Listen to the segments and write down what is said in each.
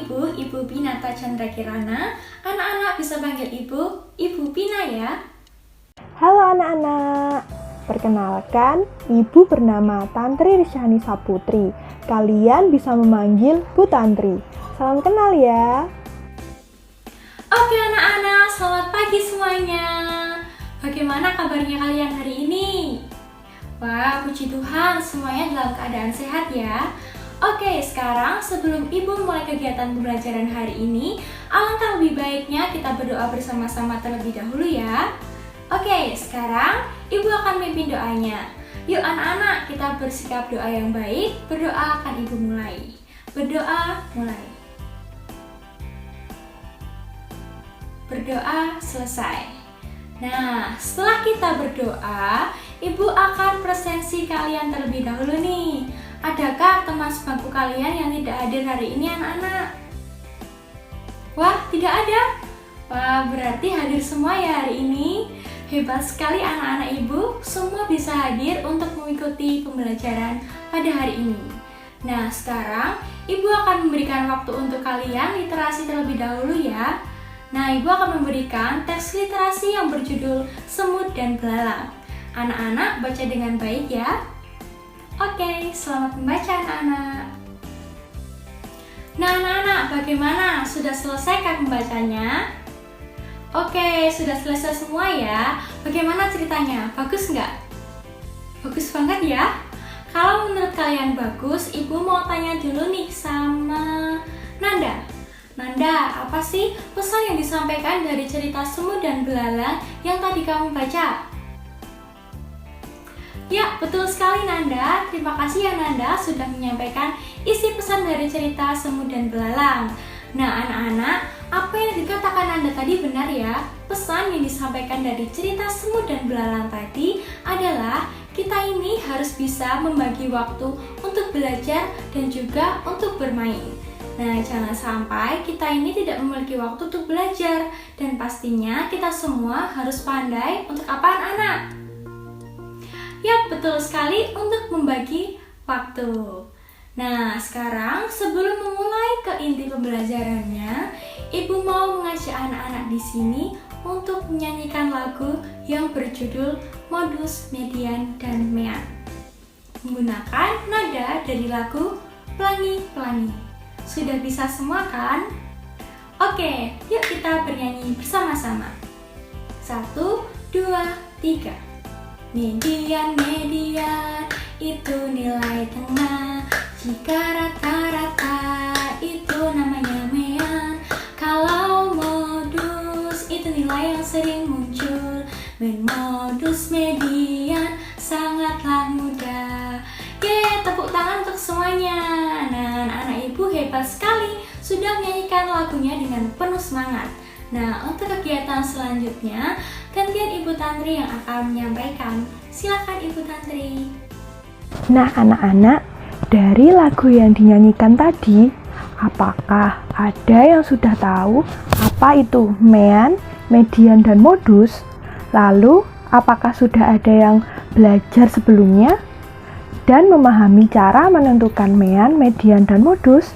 Ibu Pinata Chandra Kirana. Anak-anak bisa panggil Ibu Pina ya. Halo anak-anak, perkenalkan Ibu bernama Tantri Risyani Saputri. Kalian bisa memanggil Bu Tantri. Salam kenal ya. Oke anak-anak, selamat pagi semuanya. Bagaimana kabarnya kalian hari ini? Wah, puji Tuhan semuanya dalam keadaan sehat ya. Oke, sekarang sebelum Ibu mulai kegiatan pembelajaran hari ini, alangkah lebih baiknya kita berdoa bersama-sama terlebih dahulu ya. Oke, sekarang Ibu akan memimpin doanya. Yuk anak-anak, kita bersikap doa yang baik. Berdoa akan Ibu mulai. Berdoa mulai. Berdoa selesai. Nah, setelah kita berdoa, Ibu akan presensi kalian terlebih dahulu nih. Adakah teman sebangku kalian yang tidak hadir hari ini anak-anak? Wah, tidak ada? Wah, berarti hadir semua ya hari ini. Hebat sekali anak-anak Ibu, semua bisa hadir untuk mengikuti pembelajaran pada hari ini. Nah, sekarang Ibu akan memberikan waktu untuk kalian literasi terlebih dahulu ya. Nah, Ibu akan memberikan teks literasi yang berjudul Semut dan Belalang. Anak-anak baca dengan baik ya. Oke, selamat membaca anak-anak. Nah anak-anak, bagaimana? Sudah selesaikah membacanya? Oke, sudah selesai semua ya. Bagaimana ceritanya? Bagus nggak? Bagus banget ya. Kalau menurut kalian bagus, Ibu mau tanya dulu nih sama Nanda. Nanda, apa sih pesan yang disampaikan dari cerita Semut dan Belalang yang tadi kamu baca? Ya, betul sekali Nanda. Terima kasih ya Nanda sudah menyampaikan isi pesan dari cerita Semut dan Belalang. Nah anak-anak, apa yang dikatakan Nanda tadi benar ya. Pesan yang disampaikan dari cerita Semut dan Belalang tadi adalah kita ini harus bisa membagi waktu untuk belajar dan juga untuk bermain. Nah, jangan sampai kita ini tidak memiliki waktu untuk belajar. Dan pastinya kita semua harus pandai untuk apa anak-anak? Ya, betul sekali, untuk membagi waktu. Nah, sekarang sebelum memulai ke inti pembelajarannya, Ibu mau mengajak anak-anak di sini untuk menyanyikan lagu yang berjudul Modus, Median, dan Mean. Menggunakan nada dari lagu Pelangi-Pelangi. Sudah bisa semua kan? Oke, yuk kita bernyanyi bersama-sama. 1, 2, 3. Median, median, itu nilai tengah. Jika rata-rata, itu namanya mean. Kalau modus, itu nilai yang sering muncul. Modus, median, sangatlah mudah. Yeay, tepuk tangan untuk semuanya. Nah, anak-anak Ibu hebat sekali, sudah menyanyikan lagunya dengan penuh semangat. Nah, untuk kegiatan selanjutnya, gantian Ibu Tantri yang akan menyampaikan. Silakan Ibu Tantri. Nah anak-anak, dari lagu yang dinyanyikan tadi, apakah ada yang sudah tahu apa itu mean, median, dan modus? Lalu, apakah sudah ada yang belajar sebelumnya dan memahami cara menentukan mean, median, dan modus?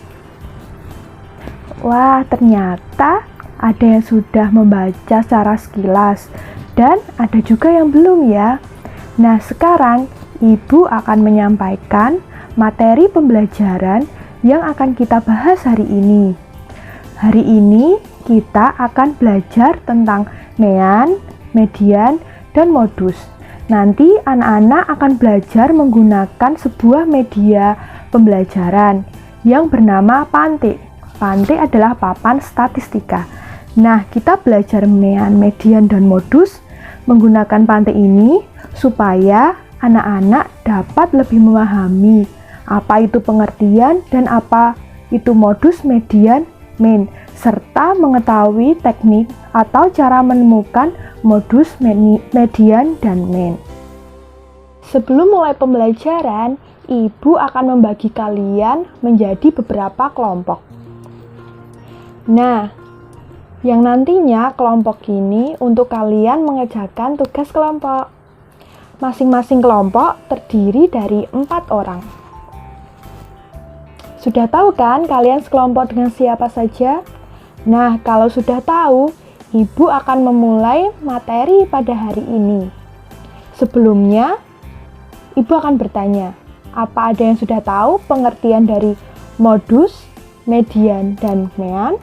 Wah, ternyata ada yang sudah membaca secara sekilas dan ada juga yang belum ya. Nah, sekarang Ibu akan menyampaikan materi pembelajaran yang akan kita bahas hari ini. Hari ini kita akan belajar tentang mean, median, dan modus. Nanti anak-anak akan belajar menggunakan sebuah media pembelajaran yang bernama Pante. Pante adalah papan statistika. Nah, kita belajar mean, median, dan modus menggunakan Pante ini supaya anak-anak dapat lebih memahami apa itu pengertian dan apa itu modus, median, mean, serta mengetahui teknik atau cara menemukan modus, median, dan mean. Sebelum mulai pembelajaran, Ibu akan membagi kalian menjadi beberapa kelompok. Nah, yang nantinya kelompok ini untuk kalian mengerjakan tugas kelompok. Masing-masing kelompok terdiri dari 4 orang. Sudah tahu kan kalian sekelompok dengan siapa saja? Nah, kalau sudah tahu, Ibu akan memulai materi pada hari ini. Sebelumnya, Ibu akan bertanya, apa ada yang sudah tahu pengertian dari modus, median, dan mean?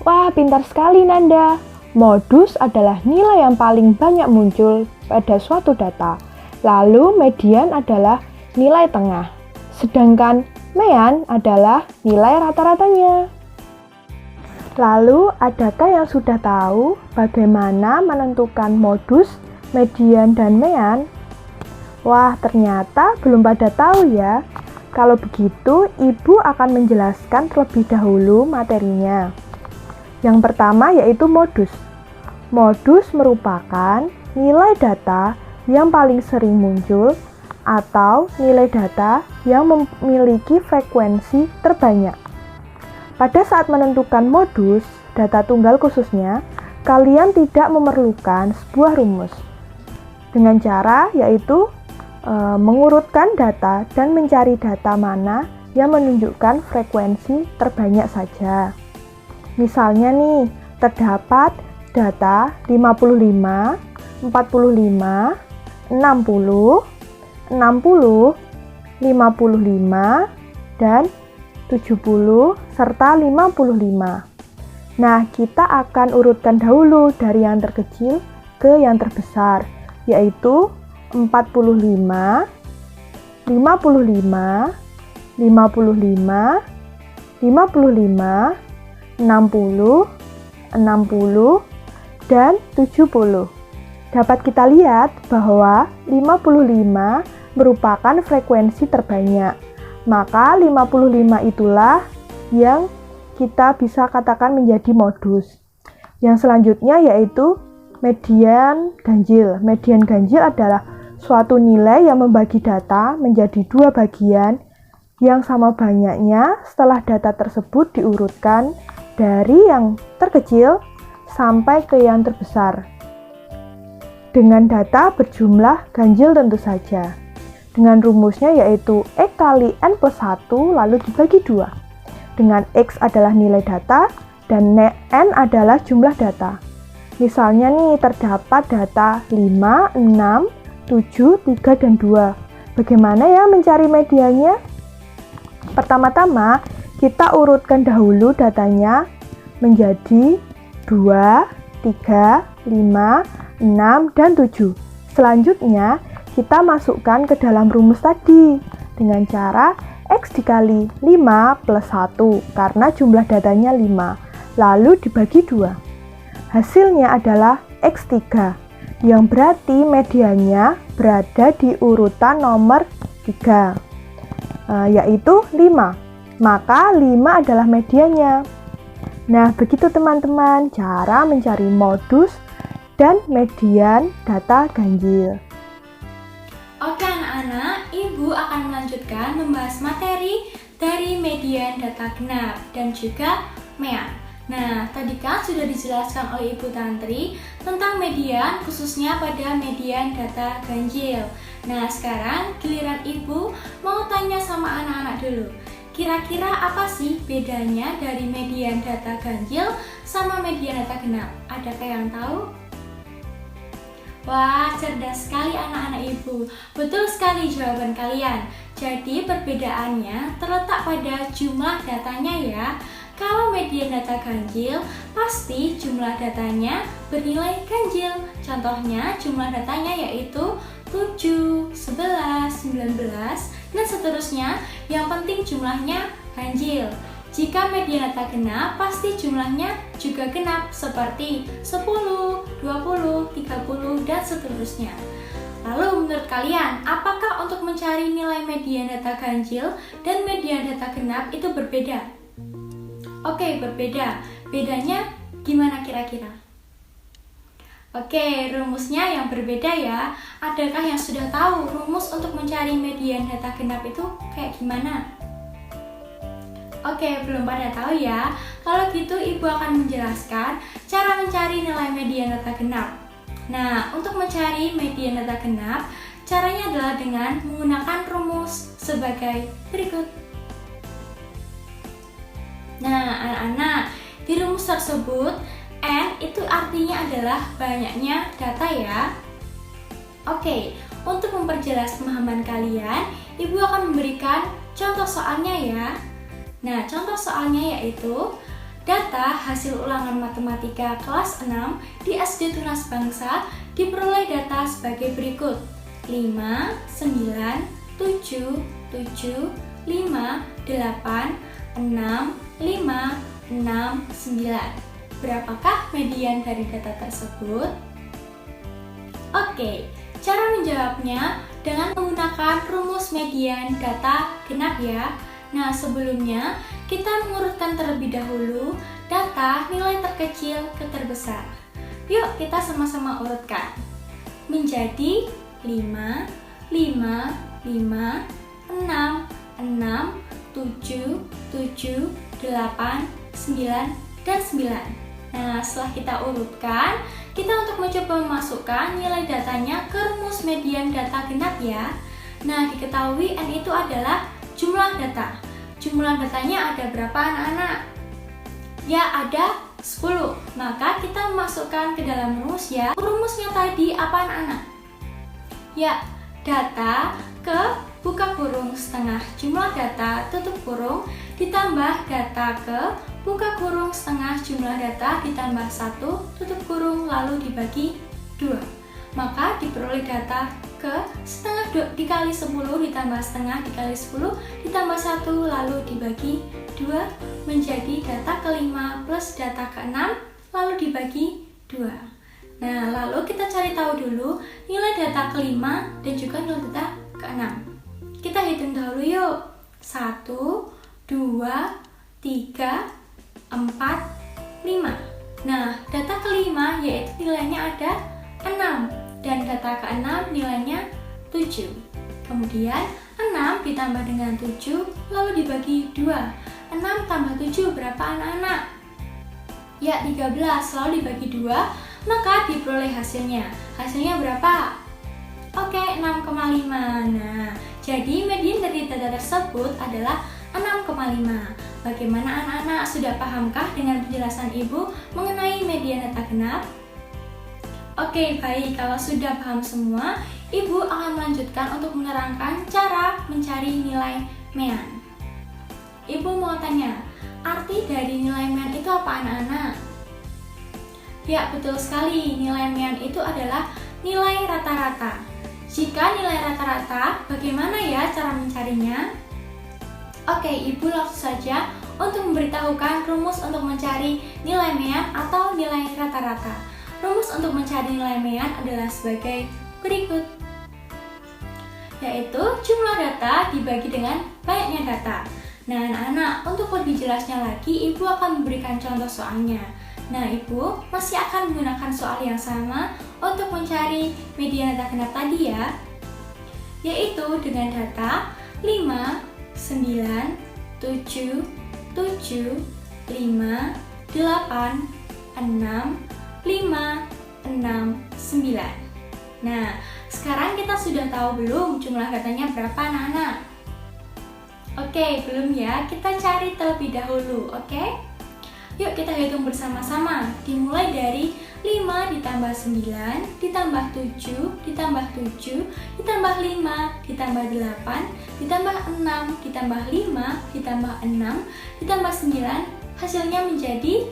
Wah, pintar sekali Nanda. Modus adalah nilai yang paling banyak muncul pada suatu data. Lalu median adalah nilai tengah. Sedangkan mean adalah nilai rata-ratanya. Lalu, adakah yang sudah tahu bagaimana menentukan modus, median, dan mean? Wah, ternyata belum pada tahu ya. Kalau begitu, Ibu akan menjelaskan terlebih dahulu materinya. Yang pertama yaitu modus. Modus merupakan nilai data yang paling sering muncul atau nilai data yang memiliki frekuensi terbanyak. Pada saat menentukan modus, data tunggal khususnya, kalian tidak memerlukan sebuah rumus. Dengan cara yaitu mengurutkan data dan mencari data mana yang menunjukkan frekuensi terbanyak saja. Misalnya nih, terdapat data 55, 45, 60, 60, 55, dan 70, serta 55. Nah, kita akan urutkan dahulu dari yang terkecil ke yang terbesar, yaitu 45, 55, 55, 55, 60, 60, dan 70. Dapat kita lihat bahwa 55 merupakan frekuensi terbanyak. Maka 55 itulah yang kita bisa katakan menjadi modus. Yang selanjutnya yaitu median ganjil. Median ganjil adalah suatu nilai yang membagi data menjadi dua bagian yang sama banyaknya setelah data tersebut diurutkan dari yang terkecil sampai ke yang terbesar. Dengan data berjumlah ganjil tentu saja. Dengan rumusnya yaitu X kali N plus 1 lalu dibagi 2. Dengan X adalah nilai data dan N adalah jumlah data. Misalnya nih terdapat data 5, 6, 7, 3, dan 2. Bagaimana ya mencari mediannya? Pertama-tama kita urutkan dahulu datanya menjadi 2, 3, 5, 6, dan 7. Selanjutnya kita masukkan ke dalam rumus tadi dengan cara X dikali 5 plus 1 karena jumlah datanya 5 lalu dibagi 2. Hasilnya adalah X3 yang berarti mediannya berada di urutan nomor 3 yaitu 5. Maka 5 adalah mediannya. Nah, begitu teman-teman cara mencari modus dan median data ganjil. Oke anak-anak, Ibu akan melanjutkan membahas materi dari median data genap dan juga mean. Nah, tadi kan sudah dijelaskan oleh Ibu Tantri tentang median, khususnya pada median data ganjil. Nah, sekarang giliran Ibu mau tanya sama anak-anak dulu. Kira-kira apa sih bedanya dari median data ganjil sama median data genap? Adakah yang tahu? Wah, cerdas sekali anak-anak Ibu. Betul sekali jawaban kalian. Jadi perbedaannya terletak pada jumlah datanya ya. Kalau median data ganjil, pasti jumlah datanya bernilai ganjil. Contohnya jumlah datanya yaitu 7, 11, 19, dan seterusnya. Yang penting jumlahnya ganjil. Jika median data genap, pasti jumlahnya juga genap seperti 10, 20, 30, dan seterusnya. Lalu menurut kalian, apakah untuk mencari nilai median data ganjil dan median data genap itu berbeda? Oke, berbeda. Bedanya gimana kira-kira? Oke, rumusnya yang berbeda ya. Adakah yang sudah tahu rumus untuk mencari median data genap itu kayak gimana? Oke, belum pada tahu ya. Kalau gitu Ibu akan menjelaskan cara mencari nilai median data genap. Nah, untuk mencari median data genap, caranya adalah dengan menggunakan rumus sebagai berikut. Nah, anak-anak, di rumus tersebut N itu artinya adalah banyaknya data ya. Oke, untuk memperjelas pemahaman kalian, Ibu akan memberikan contoh soalnya ya. Nah, contoh soalnya yaitu data hasil ulangan matematika kelas 6 di SD Tunas Bangsa diperoleh data sebagai berikut: 5, 9, 7, 7, 5, 8, 6, 5, 6, 9. Berapakah median dari data tersebut? Oke, cara menjawabnya dengan menggunakan rumus median data genap ya. Nah, sebelumnya kita mengurutkan terlebih dahulu data nilai terkecil ke terbesar. Yuk kita sama-sama urutkan. Menjadi 5, 5, 5, 6, 6, 7, 7, 8, 9, dan 9. Nah, setelah kita urutkan, kita untuk mencoba memasukkan nilai datanya ke rumus median data genap ya. Nah, diketahui N itu adalah jumlah data. Jumlah datanya ada berapa anak-anak? Ya, ada 10. Maka kita memasukkan ke dalam rumus ya. Rumusnya tadi apa anak-anak? Ya, data ke buka kurung setengah jumlah data tutup kurung ditambah data ke buka kurung setengah jumlah data ditambah 1 tutup kurung lalu dibagi 2. Maka diperoleh data ke setengah dikali 10 ditambah setengah dikali 10 ditambah 1 lalu dibagi 2 menjadi data ke-5 plus data ke-6 lalu dibagi 2. Nah, lalu kita cari tahu dulu nilai data ke-5 dan juga nilai data ke-6. Kita hitung dahulu yuk. 1, 2, 3, 4, 5. Nah, data ke-5 yaitu nilainya ada 6 dan data ke-6 nilainya 7. Kemudian 6 ditambah dengan 7 lalu dibagi 2. 6 tambah 7 berapa anak-anak? Ya, 13 lalu dibagi 2, maka diperoleh hasilnya. Hasilnya berapa? Oke, 6,5. Nah, jadi median dari data tersebut adalah 6,5. Bagaimana anak-anak, sudah pahamkah dengan penjelasan Ibu mengenai median data genap? Oke, baik. Kalau sudah paham semua, Ibu akan melanjutkan untuk menerangkan cara mencari nilai mean. Ibu mau tanya, arti dari nilai mean itu apa anak-anak? Ya, betul sekali. Nilai mean itu adalah nilai rata-rata. Jika nilai rata-rata, bagaimana ya cara mencarinya? Oke, Ibu langsung saja untuk memberitahukan rumus untuk mencari nilai mean atau nilai rata-rata. Rumus untuk mencari nilai mean adalah sebagai berikut, yaitu jumlah data dibagi dengan banyaknya data. Nah, anak-anak, untuk lebih jelasnya lagi, Ibu akan memberikan contoh soalnya. Nah, Ibu masih akan menggunakan soal yang sama untuk mencari median data genap tadi ya, yaitu dengan data 5, 9, 7, 7, 5, 8, 6, 5, 6, 9. Nah, sekarang kita sudah tahu belum jumlah datanya berapa anak-anak? Oke, belum ya, kita cari terlebih dahulu, oke? Yuk kita hitung bersama-sama, dimulai dari 5 ditambah 9, ditambah 7, ditambah 7, ditambah 5, ditambah 8, ditambah 6, ditambah 5, ditambah 6, ditambah 9, hasilnya menjadi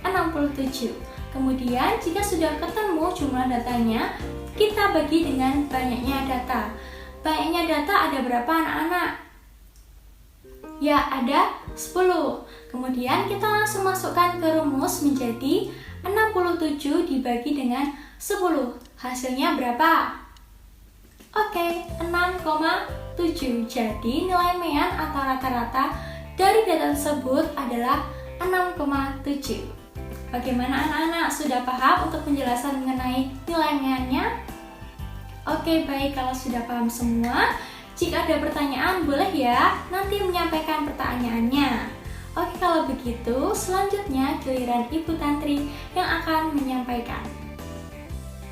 67. Kemudian jika sudah ketemu jumlah datanya, kita bagi dengan banyaknya data. Banyaknya data ada berapa anak-anak? Ya, ada 10. Kemudian kita langsung masukkan ke rumus menjadi 67 dibagi dengan 10. Hasilnya berapa? Oke, 6,7. Jadi nilai mean atau rata-rata dari data tersebut adalah 6,7. Bagaimana anak-anak, sudah paham untuk penjelasan mengenai nilai meannya? Oke, baik, kalau sudah paham semua, jika ada pertanyaan boleh ya nanti menyampaikan pertanyaannya. Oke, kalau begitu selanjutnya giliran Ibu Tantri yang akan menyampaikan.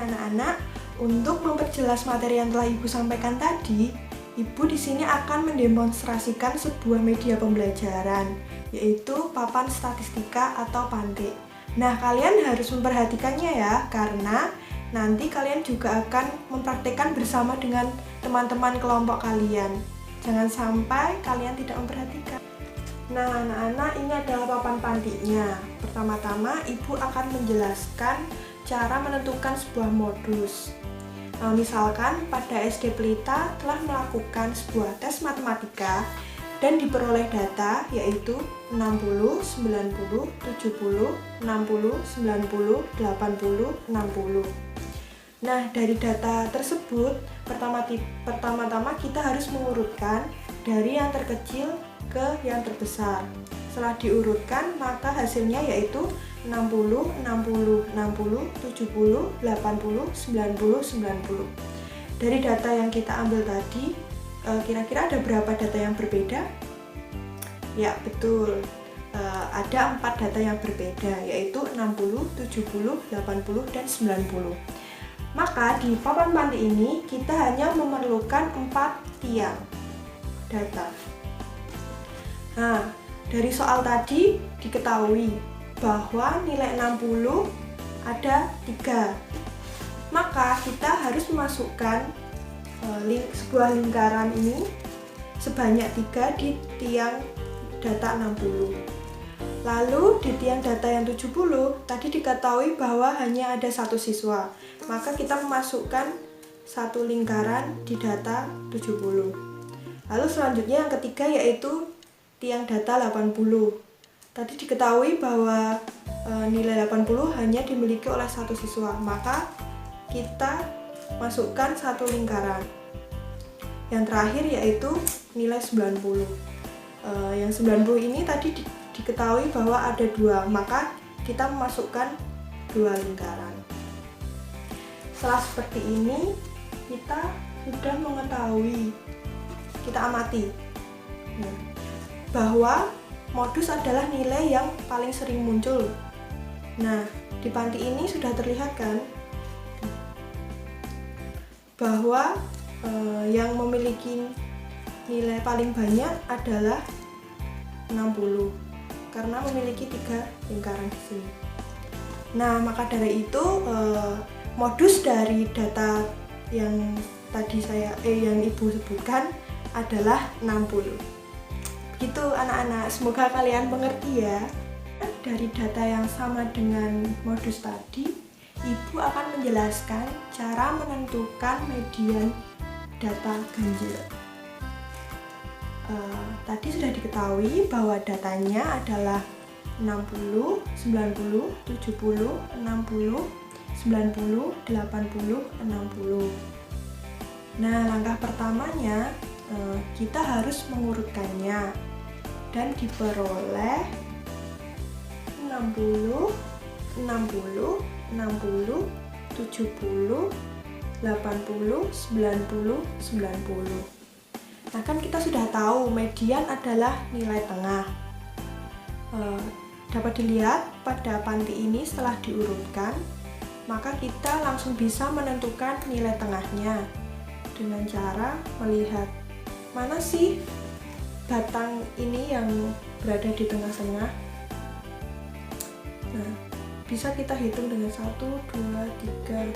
Anak-anak, untuk memperjelas materi yang telah Ibu sampaikan tadi, Ibu di sini akan mendemonstrasikan sebuah media pembelajaran, yaitu papan statistika atau pantik. Nah, kalian harus memperhatikannya ya, karena nanti kalian juga akan mempraktikkan bersama dengan teman-teman kelompok kalian. Jangan sampai kalian tidak memperhatikan. Nah, anak-anak, ini adalah papan pantiknya. Pertama-tama, Ibu akan menjelaskan cara menentukan sebuah modus. Misalkan pada SD Pelita telah melakukan sebuah tes matematika dan diperoleh data yaitu 60, 90, 70, 60, 90, 80, 60. Nah, dari data tersebut, pertama-tama kita harus mengurutkan dari yang terkecil ke yang terbesar. Setelah diurutkan, maka hasilnya yaitu 60, 60, 60, 70, 80, 90, 90. Dari data yang kita ambil tadi, kira-kira ada berapa data yang berbeda? Ya, betul. Ada 4 data yang berbeda, yaitu 60, 70, 80, dan 90. Maka di papan pantik ini kita hanya memerlukan 4 tiang data. Nah, dari soal tadi diketahui bahwa nilai 60 ada 3. Maka kita harus memasukkan sebuah lingkaran ini sebanyak 3 di tiang data 60. Lalu di tiang data yang 70 tadi diketahui bahwa hanya ada 1 siswa. Maka kita memasukkan 1 lingkaran di data 70. Lalu selanjutnya yang ketiga yaitu tiang data 80. Tadi diketahui bahwa nilai 80 hanya dimiliki oleh 1 siswa. Maka kita masukkan 1 lingkaran. Yang terakhir yaitu nilai 90. Yang 90 ini tadi diketahui bahwa ada 2, maka kita memasukkan 2 lingkaran. Setelah seperti ini, kita sudah mengetahui, kita amati bahwa modus adalah nilai yang paling sering muncul. Nah, di panti ini sudah terlihat kan bahwa yang memiliki nilai paling banyak adalah 60 karena memiliki 3 lingkaran di sini. Nah, maka dari itu modus dari data yang tadi yang Ibu sebutkan adalah 60. Begitu anak-anak, semoga kalian mengerti ya. Dari data yang sama dengan modus tadi, Ibu akan menjelaskan cara menentukan median data ganjil. Tadi sudah diketahui bahwa datanya adalah 60, 90, 70, 60, 90, 80, 60. Nah, langkah pertamanya kita harus mengurutkannya dan diperoleh 60, 60, 60, 70, 80, 90, 90. Nah, kan kita sudah tahu median adalah nilai tengah. Dapat dilihat pada panti ini setelah diurutkan, maka kita langsung bisa menentukan nilai tengahnya dengan cara melihat mana sih batang ini yang berada di tengah-tengah. Nah, bisa kita hitung dengan 1, 2, 3,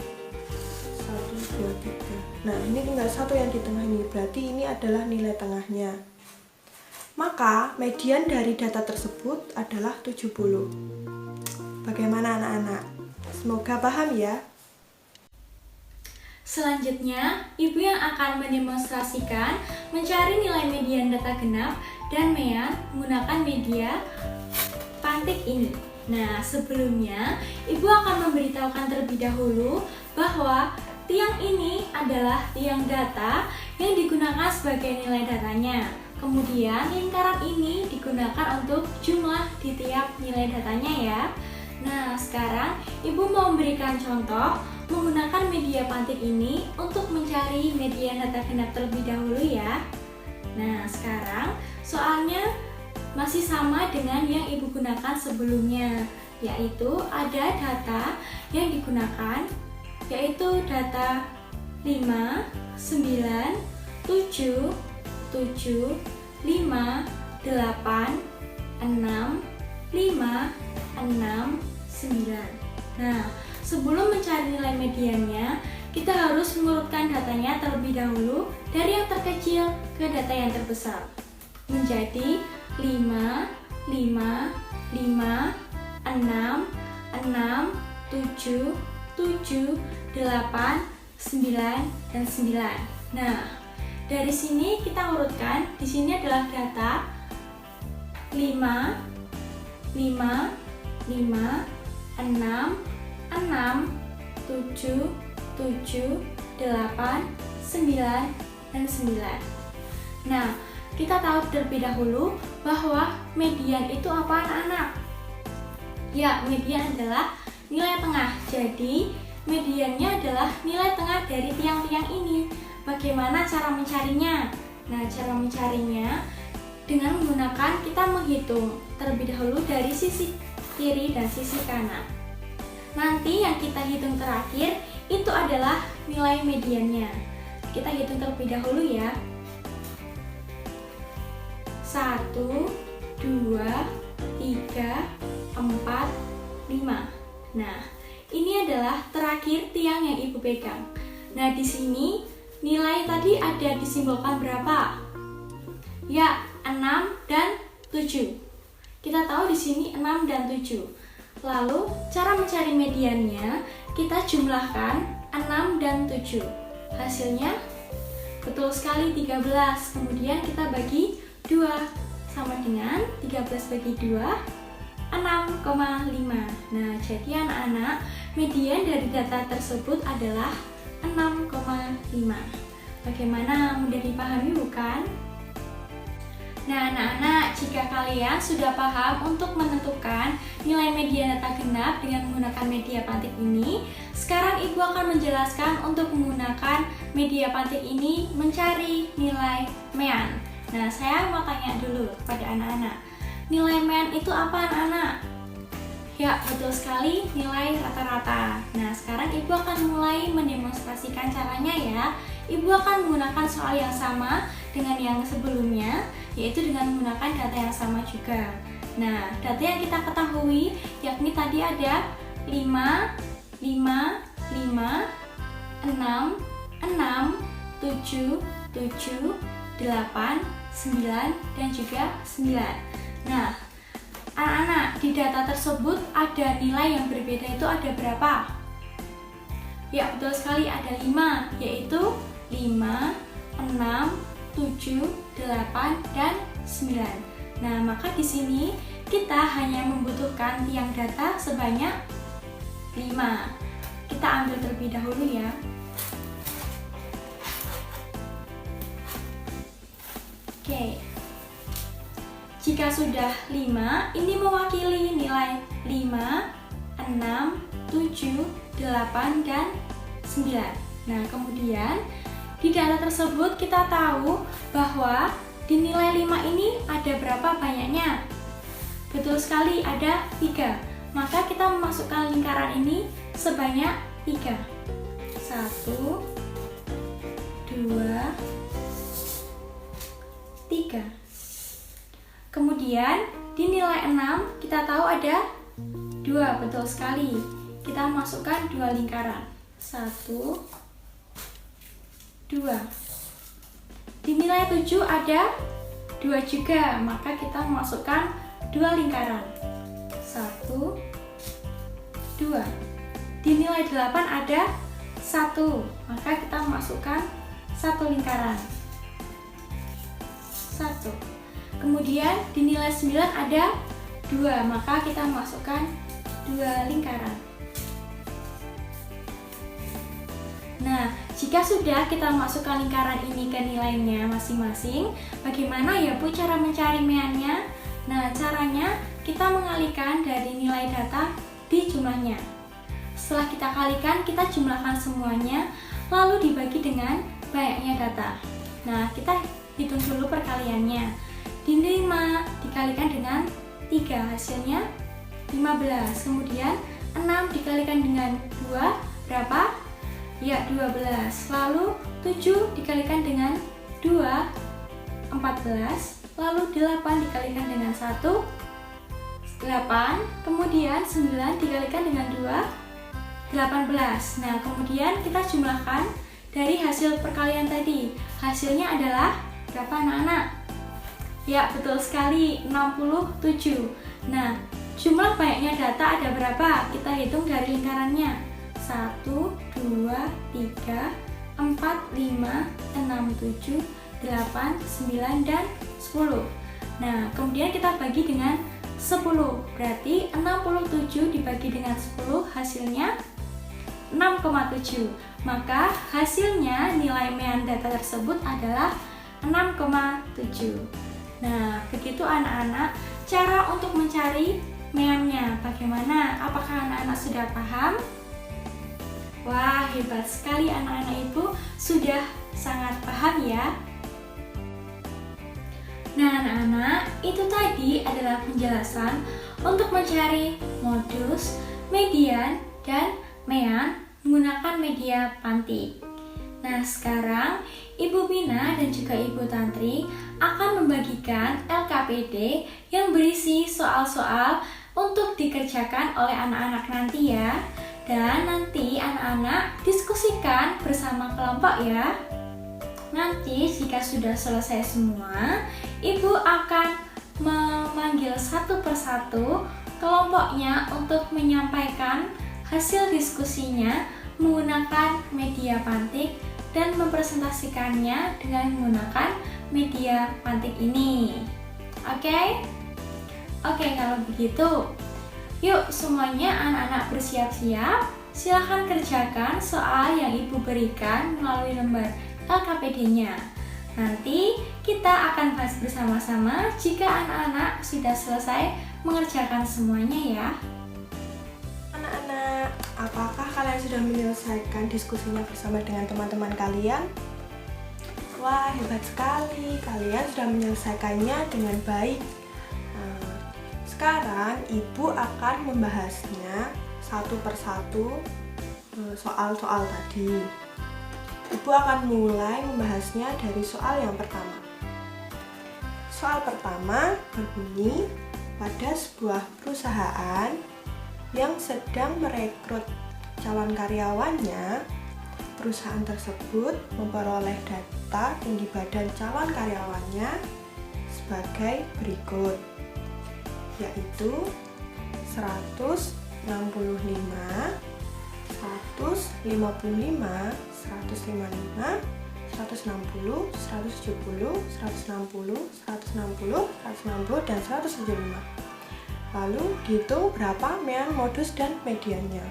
1, 2, 3. Nah, ini tinggal 1 yang di tengah ini, berarti ini adalah nilai tengahnya. Maka median dari data tersebut adalah 70. Bagaimana anak-anak? Semoga paham ya. Selanjutnya, Ibu yang akan mendemonstrasikan mencari nilai median data genap dan mean menggunakan media pantik ini. Nah, sebelumnya Ibu akan memberitahukan terlebih dahulu bahwa tiang ini adalah tiang data yang digunakan sebagai nilai datanya. Kemudian lingkaran ini digunakan untuk jumlah di tiap nilai datanya ya. Nah, sekarang Ibu mau memberikan contoh menggunakan media pantik ini untuk mencari median data genap terlebih dahulu ya. Nah, sekarang soalnya masih sama dengan yang Ibu gunakan sebelumnya, yaitu ada data yang digunakan yaitu data 5, 9, 7, 7, 5, 8, 6, 5, 6, 9. Nah, sebelum mencari nilai mediannya, kita harus mengurutkan datanya terlebih dahulu dari yang terkecil ke data yang terbesar. Menjadi 5, 5, 5, 6, 6, 7, 7, 8, 9, dan 9. Nah, dari sini kita urutkan, di sini adalah data 5, 5, 5, 6, 6, 7, 7, 8, 9, dan 9. Nah, kita tahu terlebih dahulu bahwa median itu apa anak-anak? Ya, median adalah nilai tengah. Jadi, mediannya adalah nilai tengah dari tiang-tiang ini. Bagaimana cara mencarinya? Nah, cara mencarinya dengan menggunakan kita menghitung terlebih dahulu dari sisi kiri dan sisi kanan. Nanti yang kita hitung terakhir itu adalah nilai mediannya. Kita hitung terlebih dahulu ya. 1, 2, 3, 4, 5. Nah, ini adalah terakhir tiang yang Ibu pegang. Nah, di sini nilai tadi ada disimbolkan berapa? Ya, 6 dan 7. Kita tahu di sini 6 dan 7. Lalu, cara mencari mediannya, kita jumlahkan 6 dan 7. Hasilnya, betul sekali 13. Kemudian kita bagi 2. Sama dengan 13 bagi 2, 6,5. Nah, jadi anak-anak, median dari data tersebut adalah 6,5. Bagaimana, mudah dipahami bukan? Nah, anak-anak, jika kalian sudah paham untuk menentukan nilai median data genap dengan menggunakan media pantik ini, sekarang Ibu akan menjelaskan untuk menggunakan media pantik ini mencari nilai mean. Nah, saya mau tanya dulu kepada anak-anak, nilai mean itu apa anak-anak? Ya, betul sekali, nilai rata-rata. Nah, sekarang Ibu akan mulai mendemonstrasikan caranya ya. Ibu akan menggunakan soal yang sama dengan yang sebelumnya, yaitu dengan menggunakan data yang sama juga. Nah, data yang kita ketahui yakni tadi ada 5, 5, 5, 6, 6, 7, 7, 8, 9, dan juga 9. Nah, anak-anak, di data tersebut ada nilai yang berbeda, itu ada berapa? Ya, betul sekali, ada 5, yaitu 5, 6, 7, 8, dan 9. Nah, maka di sini kita hanya membutuhkan tiang data sebanyak 5. Kita ambil terlebih dahulu ya. Oke. Jika sudah 5, ini mewakili nilai 5, 6, 7, 8, dan 9. Nah, kemudian di data tersebut kita tahu bahwa di nilai 5 ini ada berapa banyaknya? Betul sekali, ada 3. Maka kita memasukkan lingkaran ini sebanyak 3. 1, 2, 3. Kemudian di nilai 6 kita tahu ada 2, betul sekali. Kita masukkan 2 lingkaran. 1, 2. Di nilai 7 ada 2 juga, maka kita masukkan 2 lingkaran. 1, 2. Di nilai 8 ada 1, maka kita masukkan 1 lingkaran. 1. Kemudian di nilai 9 ada 2, maka kita masukkan 2 lingkaran. Nah, jika sudah kita masukkan lingkaran ini ke nilainya masing-masing, bagaimana ya Bu cara mencari meannya? Nah, caranya kita mengalihkan dari nilai data di jumlahnya. Setelah kita kalikan, kita jumlahkan semuanya, lalu dibagi dengan banyaknya data. Nah, kita hitung dulu perkaliannya. Di 5 dikalikan dengan 3, hasilnya 15. Kemudian 6 dikalikan dengan 2, berapa? Ya, 12. Lalu 7 dikalikan dengan 2, 14. Lalu 8 dikalikan dengan 1, 8, kemudian 9 dikalikan dengan 2, 18. Nah, kemudian kita jumlahkan dari hasil perkalian tadi. Hasilnya adalah berapa anak-anak? Ya, betul sekali, 67. Nah, jumlah banyaknya data ada berapa? Kita hitung dari lingkarannya. 1, 2, 3, 4, 5, 6, 7, 8, 9, dan 10. Nah, kemudian kita bagi dengan 10. Berarti 67 dibagi dengan 10 hasilnya 6,7. Maka hasilnya nilai mean data tersebut adalah 6,7. Nah, begitu anak-anak cara untuk mencari meannya. Bagaimana? Apakah anak-anak sudah paham? Wah, hebat sekali anak-anak ibu, sudah sangat paham ya. Nah, anak-anak, itu tadi adalah penjelasan untuk mencari modus, median, dan mean menggunakan media pantik. Nah, sekarang Ibu Bina dan juga Ibu Tantri akan membagikan LKPD yang berisi soal-soal untuk dikerjakan oleh anak-anak nanti ya. Dan nanti anak-anak diskusikan bersama kelompok ya. Nanti jika sudah selesai semua, Ibu akan memanggil satu persatu kelompoknya untuk menyampaikan hasil diskusinya menggunakan media pantik dan mempresentasikannya dengan menggunakan media pantik ini. Oke? Oke, kalau begitu, yuk semuanya anak-anak bersiap-siap. Silahkan kerjakan soal yang Ibu berikan melalui lembar LKPD-nya. Nanti kita akan bahas bersama-sama jika anak-anak sudah selesai mengerjakan semuanya ya. Anak-anak, apakah kalian sudah menyelesaikan diskusinya bersama dengan teman-teman kalian? Wah, hebat sekali, kalian sudah menyelesaikannya dengan baik. Sekarang Ibu akan membahasnya satu persatu soal-soal tadi. Ibu akan mulai membahasnya dari soal yang pertama. Soal pertama berbunyi, pada sebuah perusahaan yang sedang merekrut calon karyawannya, perusahaan tersebut memperoleh data tinggi badan calon karyawannya sebagai berikut, yaitu 165, 155, 155, 160, 170, 160, 160, dan 175. Lalu dihitung berapa mean, modus, dan mediannya.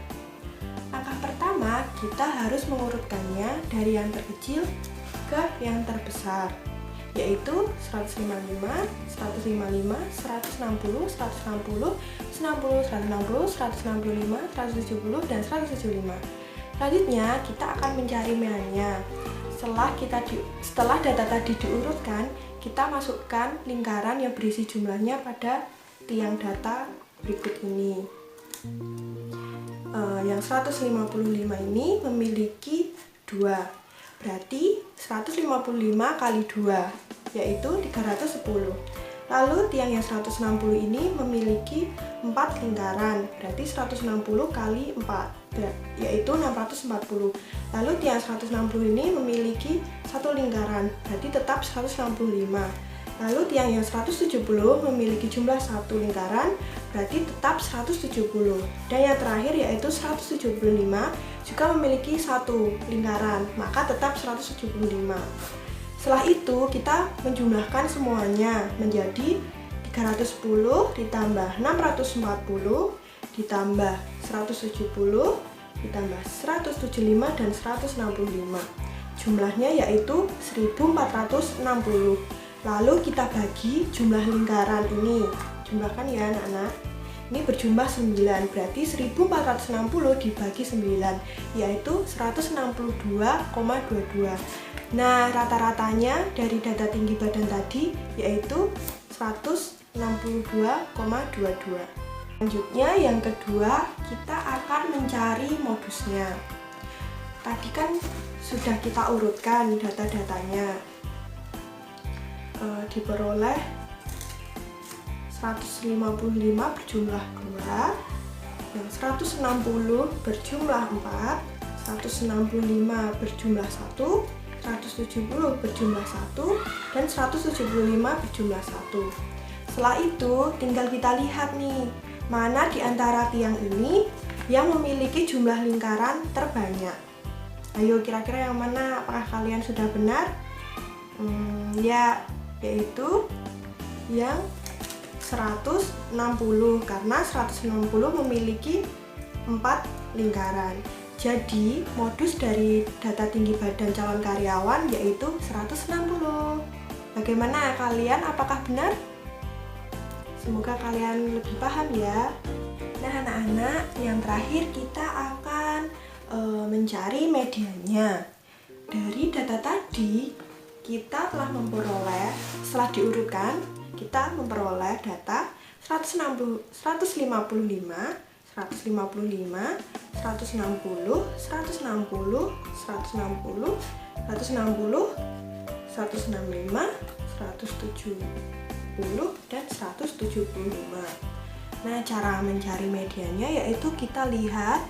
Langkah pertama, kita harus mengurutkannya dari yang terkecil ke yang terbesar, yaitu 155, 155, 160, 160, 90, 160, 165, 170, dan 175. Selanjutnya, kita akan mencari meannya. Setelah data tadi diurutkan, kita masukkan lingkaran yang berisi jumlahnya pada tiang data berikut ini. Yang 155 ini memiliki 2, berarti 155 kali 2, yaitu 310. Lalu tiang yang 160 ini memiliki 4 lingkaran, berarti 160 kali 4, yaitu 640. Lalu tiang 160 ini memiliki 1 lingkaran, berarti tetap 165. Lalu tiang yang 170 memiliki jumlah 1 lingkaran, berarti tetap 170. Dan yang terakhir yaitu 175 juga memiliki 1 lingkaran, maka tetap 175. Setelah itu kita menjumlahkan semuanya menjadi 310 ditambah 640 ditambah 170 ditambah 175 dan 165. Jumlahnya yaitu 1460. Lalu kita bagi jumlah lingkaran ini. Jumlahkan ya anak-anak. Ini berjumlah 9, berarti 1460 dibagi 9, yaitu 162,22. Nah, rata-ratanya dari data tinggi badan tadi yaitu 162,22. Selanjutnya yang kedua, kita akan mencari modusnya. Tadi kan sudah kita urutkan data-datanya. Diperoleh 1 155 berjumlah 2, yang 160 berjumlah 4, 165 berjumlah 1, 170 berjumlah 1, dan 175 berjumlah 1. Setelah itu tinggal kita lihat nih, mana di antara tiang ini yang memiliki jumlah lingkaran terbanyak. Ayo kira-kira yang mana? Apakah kalian sudah benar? Yaitu yang 160, karena 160 memiliki 4 lingkaran. Jadi modus dari data tinggi badan calon karyawan yaitu 160. Bagaimana kalian? Apakah benar? Semoga kalian lebih paham ya. Nah anak-anak, yang terakhir kita akan mencari mediannya. Dari data tadi kita telah memperoleh, setelah diurutkan kita memperoleh data 155, 160, 160, 160, 160, 160, 165, 170, dan 175. Nah, cara mencari mediannya yaitu kita lihat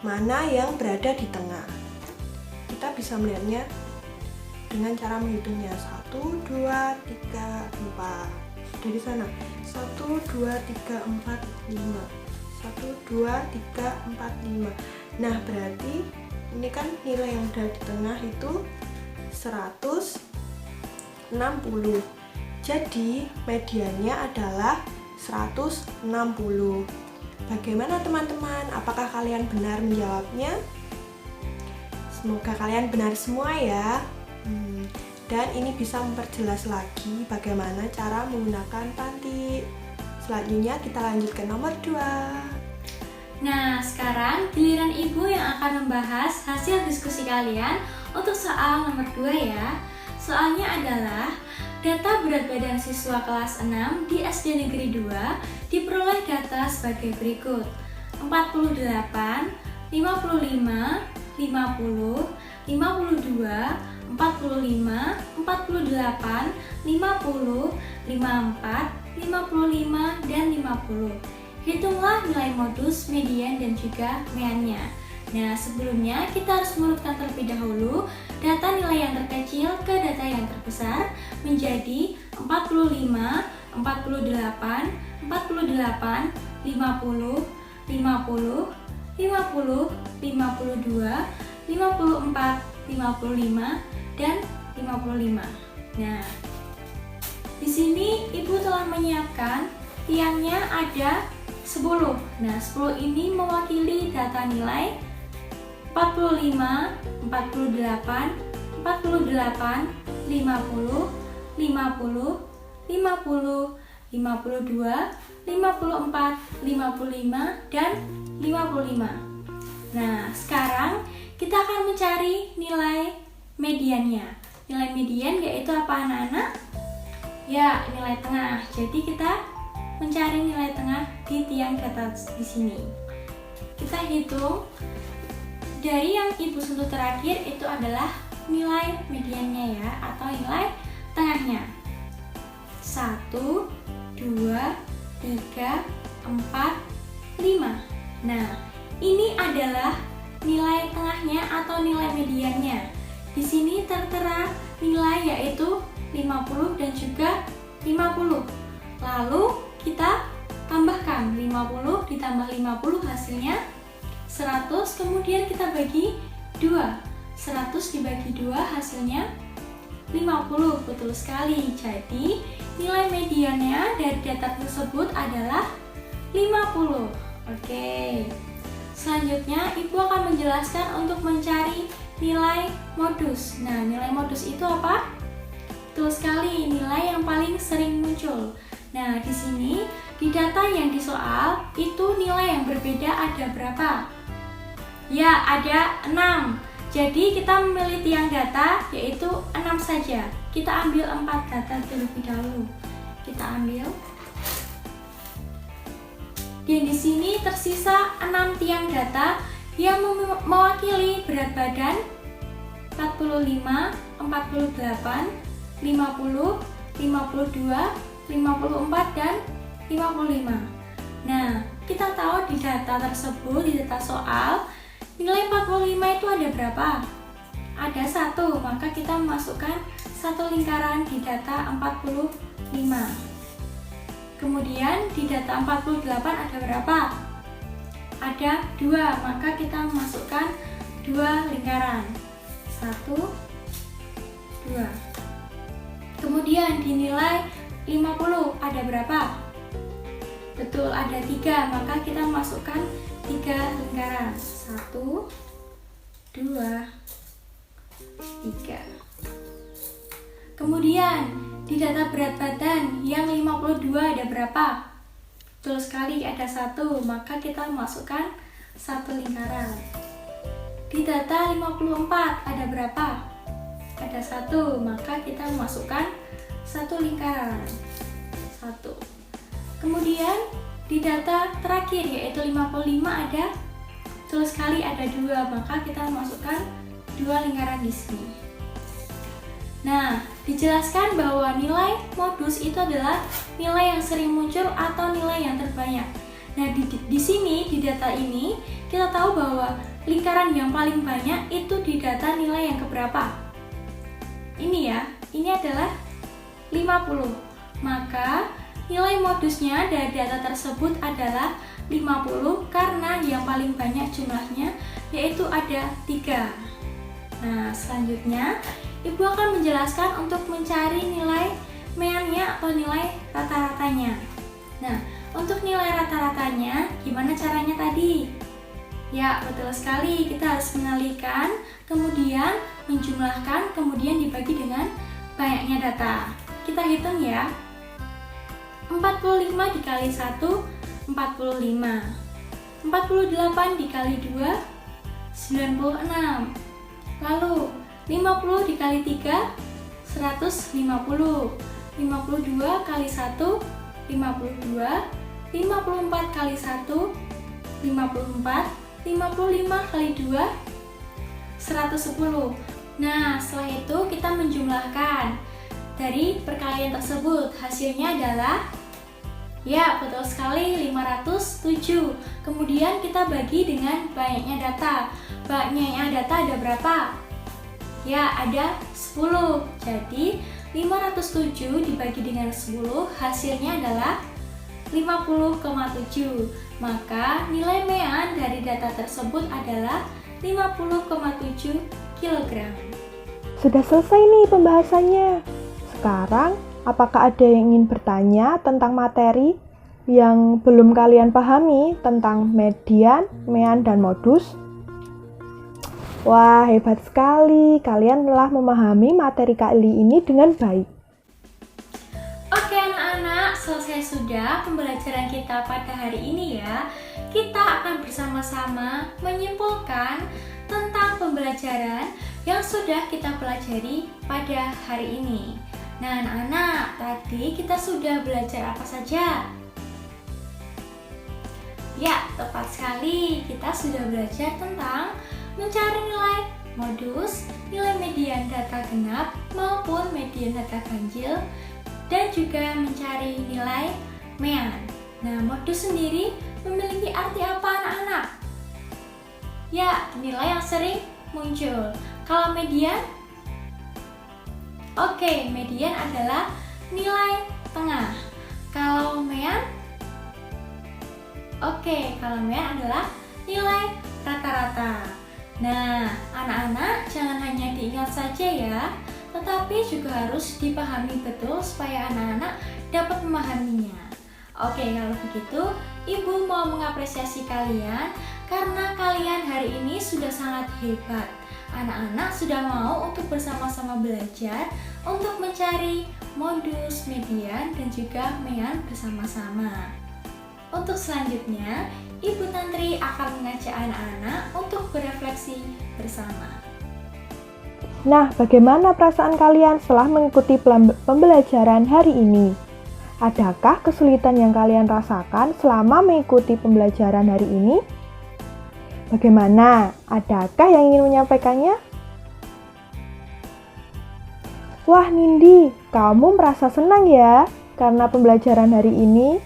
mana yang berada di tengah. Kita bisa melihatnya dengan cara menghitungnya 1, 2, 3, 4. Dari sana 1, 2, 3, 4, 5. 1, 2, 3, 4, 5. Nah, berarti ini kan nilai yang ada di tengah itu 160. Jadi mediannya adalah 160. Bagaimana teman-teman? Apakah kalian benar menjawabnya? Semoga kalian benar semua ya. Dan ini bisa memperjelas lagi bagaimana cara menggunakan panti. Selanjutnya kita lanjut ke nomor 2. Nah, sekarang giliran Ibu yang akan membahas hasil diskusi kalian untuk soal nomor 2 ya. Soalnya adalah data berat badan siswa kelas 6 di SD Negeri 2 diperoleh data sebagai berikut: 48, 55, 50, 52, 45, 48, 50, 54, 55, dan 50. Hitunglah nilai modus, median, dan juga meannya. Nah, sebelumnya kita harus mengurutkan terlebih dahulu data nilai yang terkecil ke data yang terbesar menjadi 45, 48, 48, 50, 50, 50, 52, 54, 55, dan 55. Nah, di sini Ibu telah menyiapkan tiangnya ada 10. Nah, 10 ini mewakili data nilai 45, 48, 48, 50, 50, 50, 52, 54, 55, dan 55. Nah, sekarang kita akan mencari nilai mediannya. Nilai median yaitu apa anak-anak? Ya, nilai tengah. Jadi kita mencari nilai tengah di tiang data di sini. Kita hitung dari yang Ibu sentuh terakhir itu adalah nilai mediannya ya, atau nilai tengahnya. 1, 2, 3, 4, 5. Nah, ini adalah nilai tengahnya atau nilai mediannya. Di sini tertera nilai yaitu 50 dan juga 50. Lalu kita tambahkan 50 ditambah 50 hasilnya 100, kemudian kita bagi 2. 100 dibagi 2 hasilnya 50, betul sekali. Jadi nilai mediannya dari data tersebut adalah 50. Oke. Selanjutnya Ibu akan menjelaskan untuk mencari nilai modus. Nah, nilai modus itu apa? Betul sekali, nilai yang paling sering muncul. Nah, di sini di data yang disoal itu nilai yang berbeda ada berapa? Ya, ada 6. Jadi kita memilih tiang data yaitu 6 saja. Kita ambil 4 data terlebih dahulu. Kita ambil. Dan di sini tersisa 6 tiang data yang mewakili berat badan 45, 48, 50, 52, 54, dan 55. Nah, kita tahu di data tersebut, di data soal, nilai 45 itu ada berapa? Ada 1, maka kita masukkan satu lingkaran di data 45. Kemudian di data 48 ada berapa? Ada 2, maka kita masukkan 2 lingkaran. 1, 2. Kemudian di nilai 50 ada berapa? Betul, ada 3, maka kita masukkan 3 lingkaran. 1, 2, 3. Kemudian di data berat badan yang 52 ada berapa? Betul sekali, ada 1, maka kita masukkan 1 lingkaran. Di data 54 ada berapa? Ada 1, maka kita masukkan 1 lingkaran. 1. Kemudian di data terakhir yaitu 55 ada, betul sekali, ada 2, maka kita masukkan 2 lingkaran di sini. Nah, dijelaskan bahwa nilai modus itu adalah nilai yang sering muncul atau nilai yang terbanyak. Nah, di sini, di data ini, kita tahu bahwa lingkaran yang paling banyak itu di data nilai yang keberapa? Ini ya, ini adalah 50. Maka, nilai modusnya dari data tersebut adalah 50 karena yang paling banyak jumlahnya yaitu ada 3. Nah, selanjutnya Ibu akan menjelaskan untuk mencari nilai meannya atau nilai rata-ratanya. Nah, untuk nilai rata-ratanya gimana caranya tadi? Ya, betul sekali, kita harus mengalihkan, kemudian menjumlahkan, kemudian dibagi dengan banyaknya data. Kita hitung ya. 45 dikali 1, 45. 48 dikali 2, 96. Lalu 50 dikali 3, 150. 52 kali 1, 52. 54 kali 1, 54. 55 kali 2, 110. Nah, setelah itu kita menjumlahkan. Dari perkalian tersebut, hasilnya adalah, ya betul sekali, 507. Kemudian kita bagi dengan banyaknya data. Banyaknya data ada berapa? Ya, ada 10. Jadi 507 dibagi dengan 10 hasilnya adalah 50,7. Maka nilai mean dari data tersebut adalah 50,7 kg. Sudah selesai nih pembahasannya. Sekarang, apakah ada yang ingin bertanya tentang materi yang belum kalian pahami tentang median, mean, dan modus? Wah, hebat sekali. Kalian telah memahami materi kali ini dengan baik. Oke anak-anak, selesai sudah pembelajaran kita pada hari ini ya. Kita akan bersama-sama menyimpulkan tentang pembelajaran yang sudah kita pelajari pada hari ini. Nah anak-anak, tadi kita sudah belajar apa saja? Ya, tepat sekali, kita sudah belajar tentang mencari nilai modus, nilai median data genap maupun median data ganjil, dan juga mencari nilai mean. Nah, modus sendiri memiliki arti apa anak-anak? Ya, nilai yang sering muncul. Kalau median? Oke, median adalah nilai tengah. Kalau mean? Oke, kalau mean adalah nilai rata-rata. Nah, anak-anak jangan hanya diingat saja ya, tetapi juga harus dipahami betul supaya anak-anak dapat memahaminya. Oke, kalau begitu, Ibu mau mengapresiasi kalian karena kalian hari ini sudah sangat hebat. Anak-anak sudah mau untuk bersama-sama belajar untuk mencari modus, median, dan juga mean bersama-sama. Untuk selanjutnya, Ibu Tantri akan mengajak anak-anak untuk berefleksi bersama. Nah, bagaimana perasaan kalian setelah mengikuti pembelajaran hari ini? Adakah kesulitan yang kalian rasakan selama mengikuti pembelajaran hari ini? Bagaimana? Adakah yang ingin menyampaikannya? Wah, Nindi, kamu merasa senang ya? karena pembelajaran hari ini?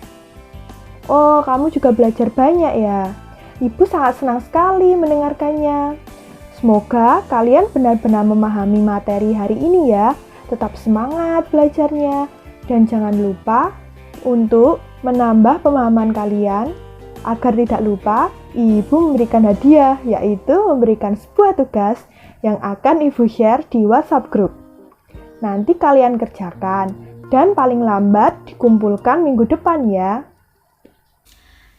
Oh, kamu juga belajar banyak ya. Ibu sangat senang sekali mendengarkannya. Semoga kalian benar-benar memahami materi hari ini ya. Tetap semangat belajarnya. Dan jangan lupa untuk menambah pemahaman kalian. Agar tidak lupa, Ibu memberikan hadiah, yaitu memberikan sebuah tugas yang akan Ibu share di WhatsApp group. Nanti kalian kerjakan dan paling lambat dikumpulkan minggu depan ya.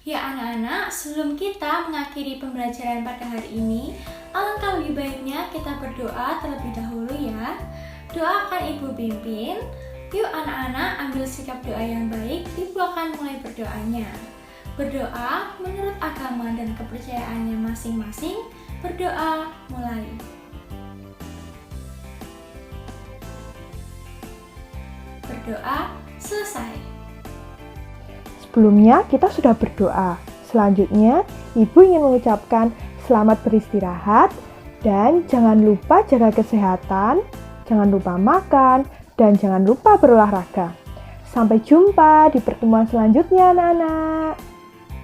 Ya anak-anak, sebelum kita mengakhiri pembelajaran pada hari ini, alangkah lebih baiknya kita berdoa terlebih dahulu ya. Doa akan Ibu pimpin. Yuk anak-anak ambil sikap doa yang baik, Ibu akan mulai berdoanya. Berdoa menurut agama dan kepercayaannya masing-masing. Berdoa mulai. Berdoa selesai. Sebelumnya kita sudah berdoa. Selanjutnya, Ibu ingin mengucapkan selamat beristirahat dan jangan lupa jaga kesehatan, jangan lupa makan, dan jangan lupa berolahraga. Sampai jumpa di pertemuan selanjutnya anak-anak.